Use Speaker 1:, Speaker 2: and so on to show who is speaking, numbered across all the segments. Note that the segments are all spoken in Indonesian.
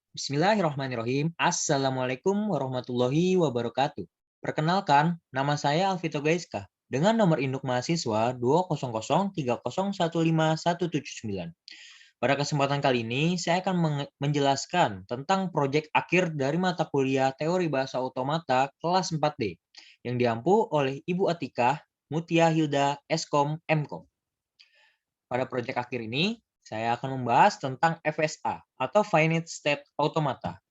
Speaker 1: Bismillahirrahmanirrahim. Assalamualaikum warahmatullahi wabarakatuh. Perkenalkan, nama saya Alvito Gaiska dengan nomor induk mahasiswa 20030151779. Pada kesempatan kali ini, saya akan menjelaskan tentang proyek akhir dari mata kuliah Teori Bahasa Otomata kelas 4D yang diampu oleh Ibu Atikah Mutia Hilda Eskom Mkom. Pada proyek akhir ini, saya akan membahas tentang FSA atau Finite State Automata.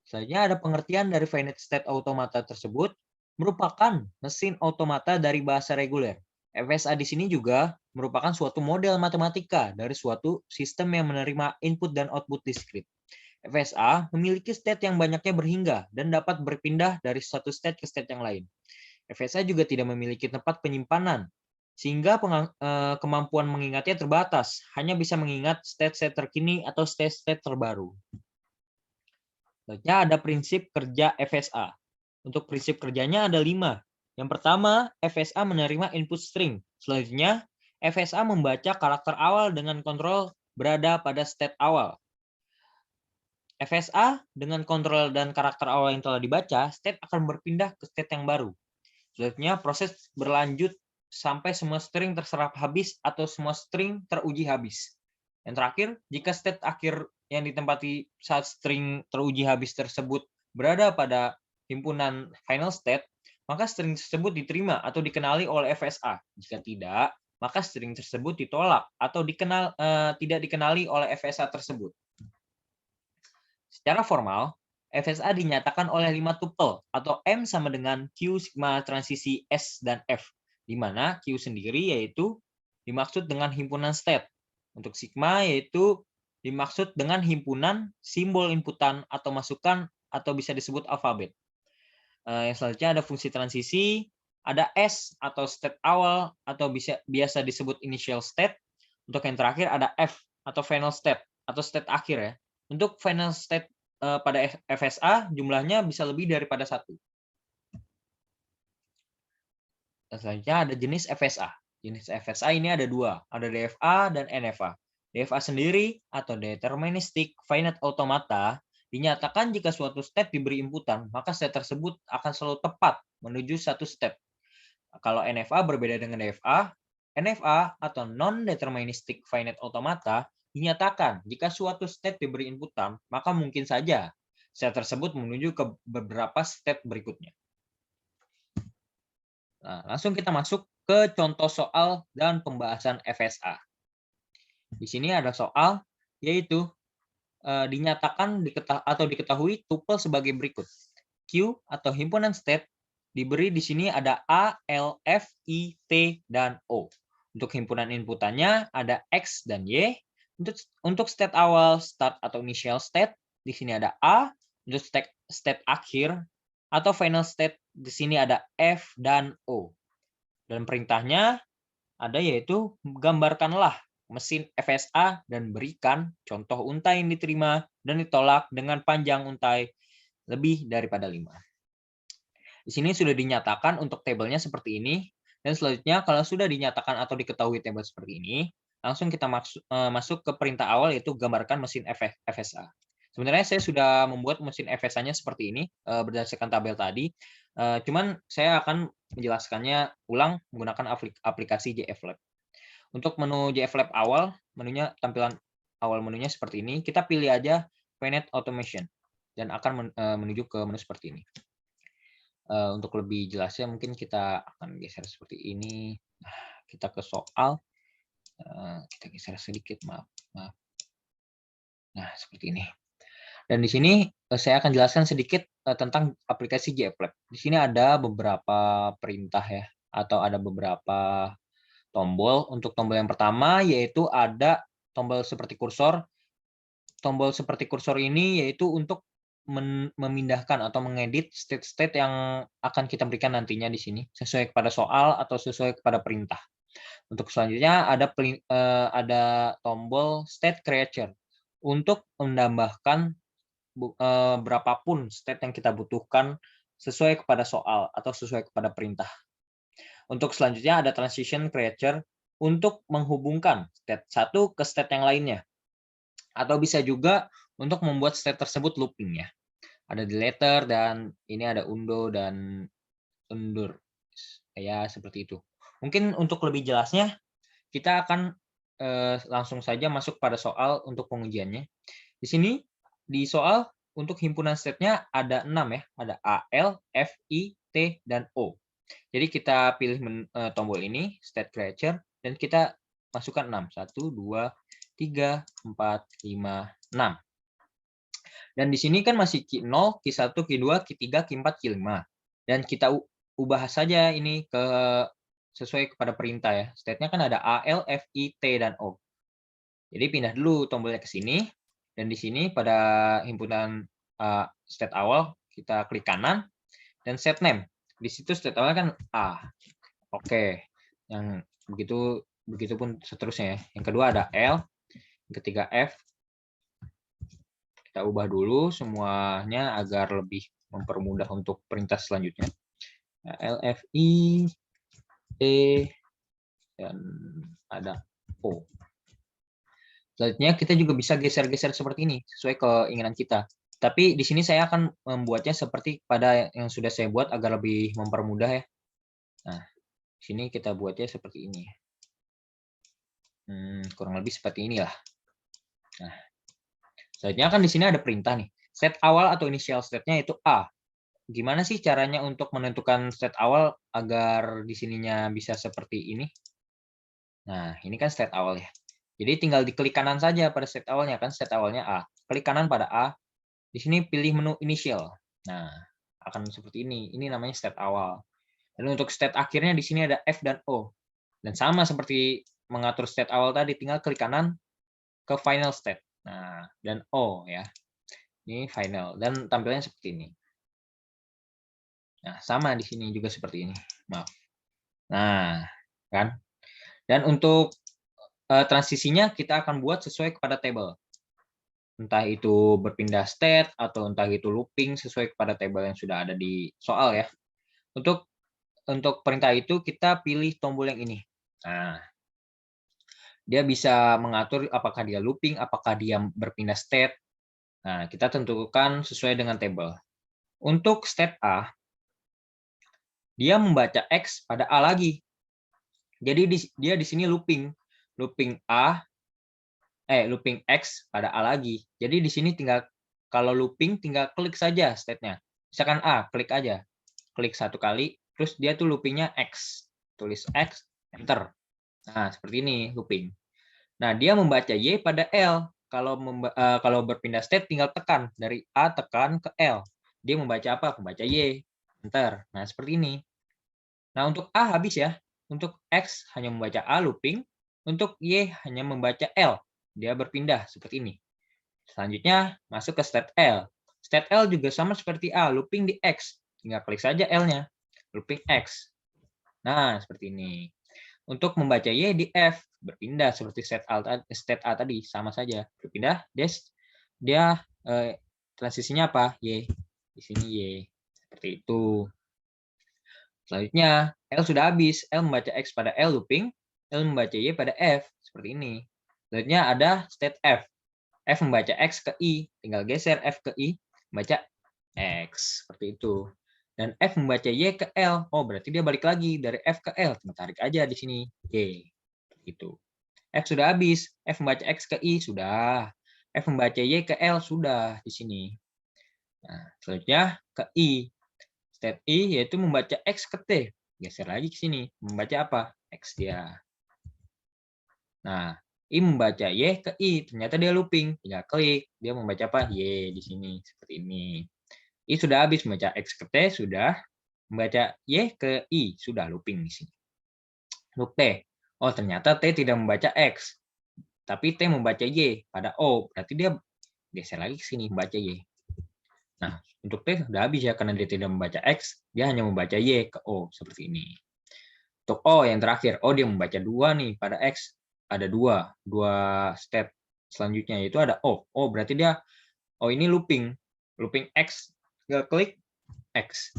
Speaker 1: Selanjutnya ada pengertian dari finite state automata tersebut merupakan mesin otomata dari bahasa reguler. FSA di sini juga merupakan suatu model matematika dari suatu sistem yang menerima input dan output diskrit. FSA memiliki state yang banyaknya berhingga dan dapat berpindah dari satu state ke state yang lain. FSA juga tidak memiliki tempat penyimpanan, sehingga kemampuan mengingatnya terbatas, hanya bisa mengingat state-state terkini atau state-state terbaru. Selanjutnya ada prinsip kerja FSA. Untuk prinsip kerjanya ada 5. Yang pertama, FSA menerima input string. Selanjutnya, FSA membaca karakter awal dengan kontrol berada pada state awal. FSA dengan kontrol dan karakter awal yang telah dibaca, state akan berpindah ke state yang baru. Selanjutnya, proses berlanjut sampai semua string terserap habis atau semua string teruji habis. Yang terakhir, jika state akhir yang ditempati saat string teruji habis tersebut berada pada himpunan final state, maka string tersebut diterima atau dikenali oleh FSA. Jika tidak, maka string tersebut ditolak atau tidak dikenali oleh FSA tersebut. Secara formal, FSA dinyatakan oleh 5 tuple atau M sama dengan Q sigma transisi S dan F, di mana Q sendiri yaitu dimaksud dengan himpunan state. Untuk sigma yaitu dimaksud dengan himpunan simbol inputan atau masukan atau bisa disebut alfabet. Yang selanjutnya ada fungsi transisi, ada S atau state awal atau biasa disebut initial state. Untuk yang terakhir ada F atau final state atau state akhir ya. Untuk final state pada FSA jumlahnya bisa lebih daripada 1. Selanjutnya ada jenis FSA. Jenis FSA ini ada 2, ada DFA dan NFA. DFA sendiri atau Deterministic Finite Automata dinyatakan jika suatu step diberi inputan, maka step tersebut akan selalu tepat menuju satu step. Kalau NFA berbeda dengan DFA, NFA atau Non-Deterministic Finite Automata dinyatakan jika suatu step diberi inputan, maka mungkin saja step tersebut menuju ke beberapa step berikutnya. Nah, langsung kita masuk ke contoh soal dan pembahasan FSA. Di sini ada soal, yaitu dinyatakan atau diketahui tuple sebagai berikut. Q atau himpunan state diberi di sini ada A, L, F, I, T, dan O. Untuk himpunan inputannya ada X dan Y. Untuk state awal, start atau initial state, di sini ada A. Untuk state akhir atau final state, di sini ada F dan O. Dan perintahnya ada yaitu gambarkanlah mesin FSA dan berikan contoh untai yang diterima dan ditolak dengan panjang untai lebih daripada 5. Di sini sudah dinyatakan untuk tabelnya seperti ini, dan selanjutnya kalau sudah dinyatakan atau diketahui tabel seperti ini, langsung kita masuk ke perintah awal yaitu gambarkan mesin FSA. Sebenarnya saya sudah membuat mesin FSA-nya seperti ini berdasarkan tabel tadi, cuman saya akan menjelaskannya ulang menggunakan aplikasi JFLab. Untuk menu JFLab awal, tampilan awal menunya seperti ini. Kita pilih aja Finite Automation dan akan menuju ke menu seperti ini. Untuk lebih jelasnya mungkin kita akan geser seperti ini. Nah, kita ke soal. Kita geser sedikit, maaf. Nah, seperti ini. Dan di sini saya akan jelaskan sedikit tentang aplikasi JFLab. Di sini ada beberapa perintah ya, atau ada beberapa tombol. Untuk tombol yang pertama yaitu ada tombol seperti kursor. Tombol seperti kursor ini yaitu untuk memindahkan atau mengedit state-state yang akan kita berikan nantinya di sini sesuai kepada soal atau sesuai kepada perintah. Untuk selanjutnya ada tombol state creature untuk menambahkan berapapun state yang kita butuhkan sesuai kepada soal atau sesuai kepada perintah. Untuk selanjutnya ada transition creature untuk menghubungkan state satu ke state yang lainnya. Atau bisa juga untuk membuat state tersebut looping ya. Ada deleter dan ini ada undo dan undur. Ya, seperti itu. Mungkin untuk lebih jelasnya, kita akan langsung saja masuk pada soal untuk pengujiannya. Di sini, di soal untuk himpunan state-nya ada 6 ya. Ada A, L, F, I, T, dan O. Jadi kita pilih tombol ini, state creature, dan kita masukkan 6. 1, 2, 3, 4, 5, 6. Dan di sini kan masih Q0, Q1, Q2, Q3, Q4, Q5. Dan kita ubah saja ini ke sesuai kepada perintah ya. State-nya kan ada A, L, F, I, T, dan O. Jadi pindah dulu tombolnya ke sini. Dan di sini pada himpunan state awal, kita klik kanan. Dan set name. Di situ state awalnya kan A. Oke. Yang begitu pun seterusnya ya. Yang kedua ada L. Yang ketiga F. Kita ubah dulu semuanya agar lebih mempermudah untuk perintah selanjutnya. L, F, I, T, dan ada O. Selanjutnya kita juga bisa geser-geser seperti ini sesuai keinginan kita. Tapi di sini saya akan membuatnya seperti pada yang sudah saya buat agar lebih mempermudah ya. Nah, di sini kita buatnya seperti ini. Kurang lebih seperti inilah. Nah, selanjutnya kan di sini ada perintah nih. State awal atau initial state-nya itu A. Gimana sih caranya untuk menentukan state awal agar di sininya bisa seperti ini? Nah, ini kan state awal ya. Jadi tinggal diklik kanan saja pada state awalnya, kan state awalnya A. Klik kanan pada A, di sini pilih menu initial. Nah, akan seperti ini. Ini namanya state awal. Dan untuk state akhirnya di sini ada F dan O. Dan sama seperti mengatur state awal tadi, tinggal klik kanan ke final state. Nah, dan O ya. Ini final. Dan tampilannya seperti ini. Nah, sama di sini juga seperti ini. Maaf. Nah, kan? Dan untuk transisinya kita akan buat sesuai kepada table. Entah itu berpindah state atau entah itu looping sesuai kepada table yang sudah ada di soal ya. Untuk perintah itu kita pilih tombol yang ini. Nah, dia bisa mengatur apakah dia looping, apakah dia berpindah state. Nah, kita tentukan sesuai dengan table. Untuk state A, dia membaca X pada A lagi. Jadi dia di sini looping looping X pada A lagi. Jadi di sini tinggal kalau looping tinggal klik saja state-nya. Misalkan A, klik aja. Klik satu kali, terus dia tuh loopingnya X. Tulis X, enter. Nah, seperti ini looping. Nah, dia membaca Y pada L. Kalau berpindah state tinggal tekan dari A tekan ke L. Dia membaca apa? Membaca Y. Enter. Nah, seperti ini. Nah, untuk A habis ya. Untuk X hanya membaca A looping, untuk Y hanya membaca L. Dia berpindah seperti ini. Selanjutnya masuk ke state L. State L juga sama seperti A, looping di X. Tinggal klik saja L-nya. Looping X. Nah, seperti ini. Untuk membaca Y di F, berpindah seperti state A tadi, sama saja. Berpindah, dia transisinya apa? Y. Di sini Y. Seperti itu. Selanjutnya, L sudah habis. L membaca X pada L looping, L membaca Y pada F. Seperti ini. Selanjutnya ada state F. F membaca X ke I. Tinggal geser F ke I, membaca X. Seperti itu. Dan F membaca Y ke L. Oh, berarti dia balik lagi dari F ke L. Tinggal tarik aja di sini. Y. Gitu. F sudah habis. F membaca X ke I. Sudah. F membaca Y ke L. Sudah di sini. Nah, selanjutnya ke I. State I yaitu membaca X ke T. Geser lagi ke sini. Membaca apa? X dia. Nah, I membaca Y ke I. Ternyata dia looping. Tinggal klik. Dia membaca apa? Y di sini. Seperti ini. I sudah habis membaca X ke T. Sudah. Membaca Y ke I. Sudah looping di sini. Untuk T. Oh, ternyata T tidak membaca X. Tapi T membaca Y pada O. Berarti dia geser lagi ke sini. Membaca Y. Nah, untuk T sudah habis ya, karena dia tidak membaca X, dia hanya membaca Y ke O, seperti ini. Untuk O yang terakhir, O dia membaca 2 nih, pada X ada 2 state selanjutnya, yaitu ada O. O berarti dia, ini looping X, tinggal klik X.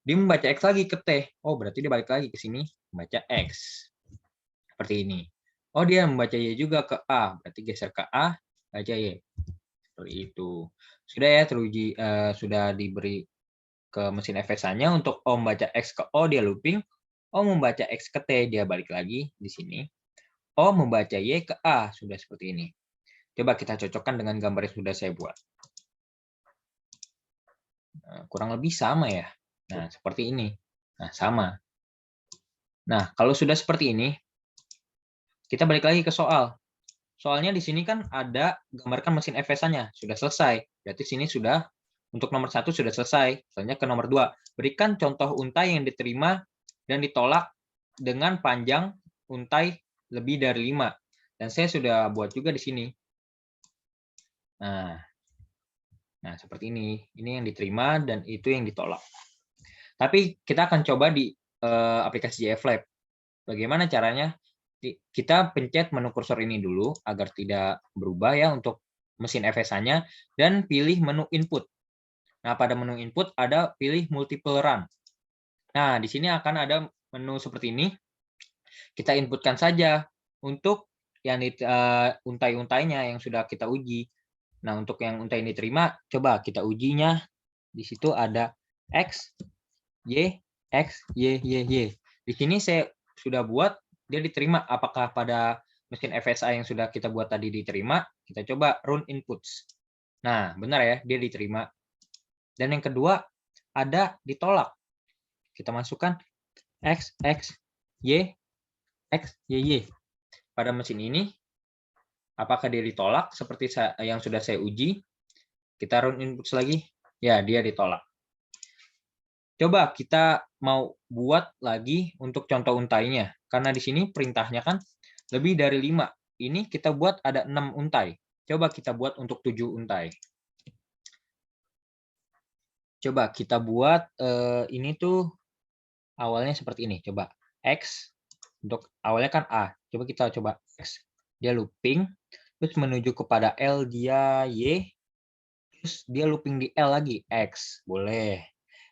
Speaker 1: Dia membaca X lagi ke T, berarti dia balik lagi ke sini, membaca X. Seperti ini. Dia membaca Y juga ke A, berarti geser ke A, baca Y. Seperti itu. Sudah ya teruji, sudah diberi ke mesin FSA-nya untuk O membaca X ke O, dia looping. O membaca X ke T, dia balik lagi di sini. O membaca Y ke A, sudah seperti ini. Coba kita cocokkan dengan gambar yang sudah saya buat. Nah, kurang lebih sama ya. Nah, seperti ini. Nah, sama. Nah, kalau sudah seperti ini, kita balik lagi ke soal. Soalnya di sini kan ada gambarkan mesin FSA-nya. Sudah selesai. Berarti sini sudah, untuk nomor 1 sudah selesai. Selanjutnya ke nomor 2. Berikan contoh untai yang diterima dan ditolak dengan panjang untai lebih dari 5. Dan saya sudah buat juga di sini. Nah, seperti ini. Ini yang diterima dan itu yang ditolak. Tapi kita akan coba di aplikasi JFlab. Bagaimana caranya? Kita pencet menu kursor ini dulu agar tidak berubah ya untuk mesin FSA-nya, dan pilih menu input. Nah, pada menu input ada pilih multiple run. Nah, di sini akan ada menu seperti ini. Kita inputkan saja untuk yang untai-untainya yang sudah kita uji. Nah, untuk yang untai ini diterima, coba kita ujinya. Di situ ada X, Y, X, Y, Y, Y. Di sini saya sudah buat, dia diterima. Apakah pada mesin FSA yang sudah kita buat tadi diterima? Kita coba run inputs. Nah, benar ya, dia diterima. Dan yang kedua, ada ditolak. Kita masukkan X, X, Y, X, Y, Y. Pada mesin ini, apakah dia ditolak seperti yang sudah saya uji? Kita run inputs lagi. Ya, dia ditolak. Coba kita mau buat lagi untuk contoh untainya. Karena di sini perintahnya kan lebih dari 5. Ini kita buat ada 6 untai. Coba kita buat untuk 7 untai. Coba kita buat ini tuh awalnya seperti ini. Coba X, untuk awalnya kan A. Coba kita coba X. Dia looping, terus menuju kepada L dia Y, terus dia looping di L lagi, X. Boleh.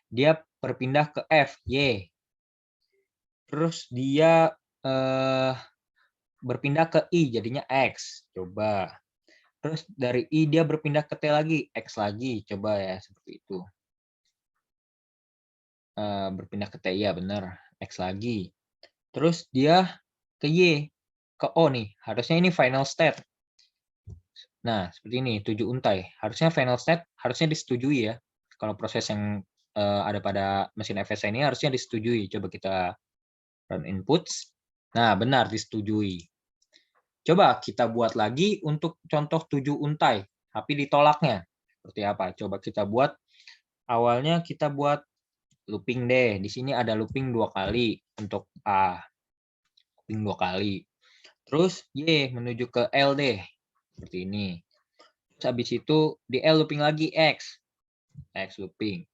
Speaker 1: Dia berpindah ke F, Y. Terus dia berpindah ke I, jadinya X. Coba. Terus dari I dia berpindah ke T lagi, X lagi. Coba ya, seperti itu. Berpindah ke T, ya benar. X lagi. Terus dia ke Y, ke O nih. Harusnya ini final state. Nah, seperti ini, 7 untai. Harusnya final state, harusnya disetujui ya. Kalau proses yang ada pada mesin FSA ini harusnya disetujui. Coba kita run inputs. Nah, benar, disetujui. Coba kita buat lagi untuk contoh 7 untai, tapi ditolaknya. Seperti apa? Coba kita buat. Awalnya kita buat looping deh. Di sini ada looping 2 kali untuk A. Looping 2 kali. Terus Y menuju ke L deh. Seperti ini. Terus habis itu di L looping lagi X. X looping.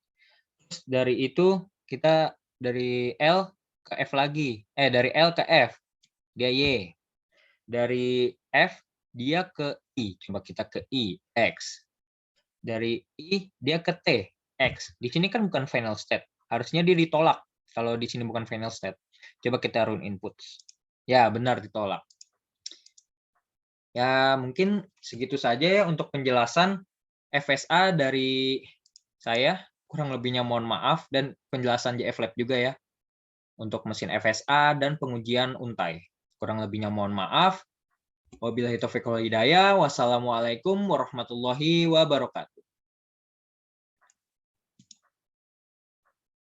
Speaker 1: Terus dari itu kita dari L ke F lagi. Dari L ke F. Dia Y. Dari F dia ke I. Coba kita ke I, X. Dari I dia ke T, X. Di sini kan bukan final state. Harusnya dia ditolak kalau di sini bukan final state. Coba kita run inputs. Ya, benar ditolak. Ya, mungkin segitu saja ya untuk penjelasan FSA dari saya. Kurang lebihnya mohon maaf, dan penjelasan JFlab juga ya untuk mesin FSA dan pengujian untai. Kurang lebihnya mohon maaf. Wabillahi taufiq wal hidayah. Wassalamualaikum warahmatullahi wabarakatuh.